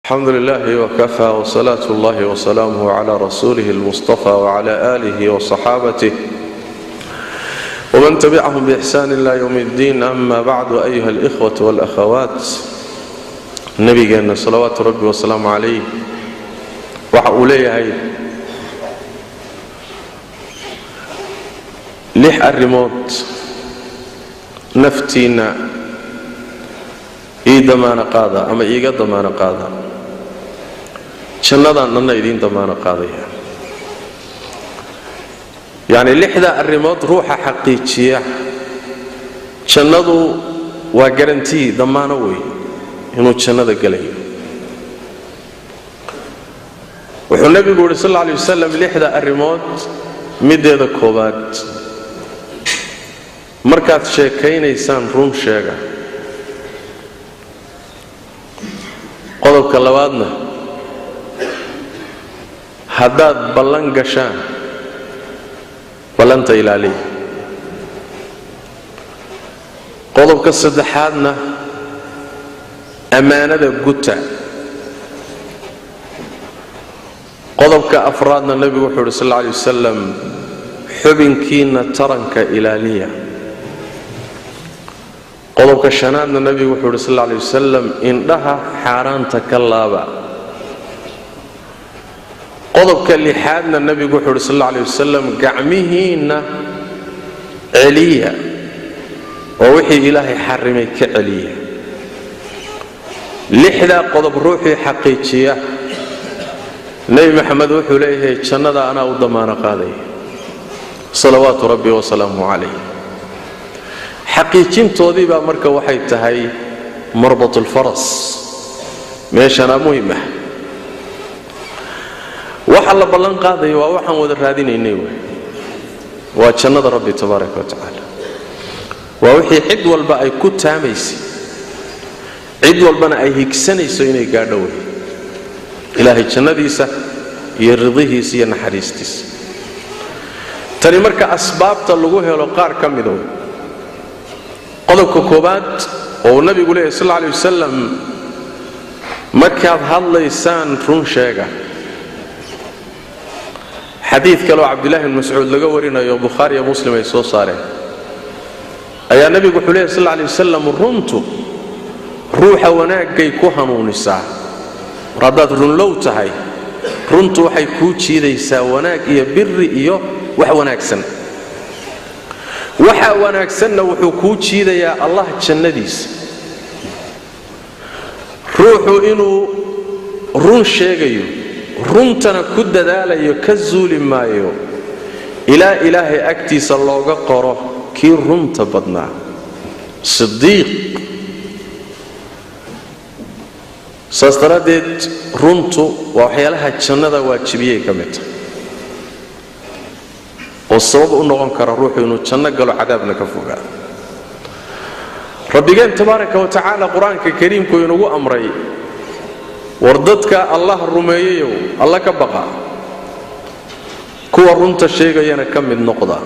الحمد لله وكفى وصلاة الله وسلامه على رسوله المصطفى وعلى آله وصحابته ومن تبعهم بإحسان إلى يوم الدين. أما بعد، أيها الإخوة والأخوات، نبينا صلوات ربي وسلام عليه وحوليه لح الريموت نفتينا دمانا قادا أما إيقا دمانا قادا شنادان ننا يدين دمانا قاضية. يعني لحظة الريموت روحة حقيقية شنادو وقرنتي دمانا وي إنو شنادا قليل. والنبي يقول صلى الله عليه وسلم لحظة الريموت مدى ذا كوبات مركات شيكين إيسان روم شيكا qodobka labaadna haddaad ballan gashaan ballanta ilaaliya. qodobka saddexaadna ammaanada guta. qodobka afraadna nabigu wuxuu yidhi sal alla alay wasalam xubinkiina taranka ilaaliya. qodobka shanaadna nabigu wuxuu yidhi sal alla alay wasalam indhaha xaaraanta ka laaba. qodobka lixaadna nabigu wuxuu yidhi sal alla alay wasalam gacmihiinna celiya oo wixii ilaahay xarimay ka celiya. lixdaa qodob ruuxii xaqiijiya nebi maxamed wuxuu leeyahay jannada anaa u damaano qaadaya salawaatu rabbi wasalaamu calayh. xaqiijintoodii baa marka waxay tahay marbatulfaras, meeshana muhimah. waxa la ballan qaadayo waa waxaan wada raadinaynay waa jannada rabbi tabaaraka wa tacaala. waa wixii cid walba ay ku taamaysay, cid walbana ay higsanayso inay gaadho wey ilaahay jannadiisa iyo ridihiisa iyo naxariistiisa. tani marka asbaabta lagu helo qaar ka mida wey. qodobka koobaad oo nabigu leeyahay sal alla alay wasalam markaad hadlaysaan run sheega. xadiid kale oo cabdillahi ibn mascuud laga warinayo bukhaari iyo muslim ay soo saareen ayaa nabigu wuxuu leeyahay sal alla alay wasalam runtu ruuxa wanaagay ku hanuunisaa. mar haddaad runlow tahay runtu waxay kuu jiidaysaa wanaag iyo biri iyo wax wanaagsan. waxa wanaagsanna wuxuu kuu jiidayaa allah jannadiisa. ruuxu inuu run sheegayo runtana ku dadaalayo ka zuuli maayo ilaa ilaahay agtiisa looga qoro kii runta badnaa sidiiq. saas daraaddeed runtu waa waxyaalaha jannada waajibiyey ka mid tahay oo sabab u noqon kara ruuxu inuu janno galo cadaabna ka fogaado. rabbigeen tabaaraka wa tacaala qur-aanka kariimku inugu amray war dadka allah rumeeyayow alla ka baqa, kuwa runta sheegayana ka mid noqda.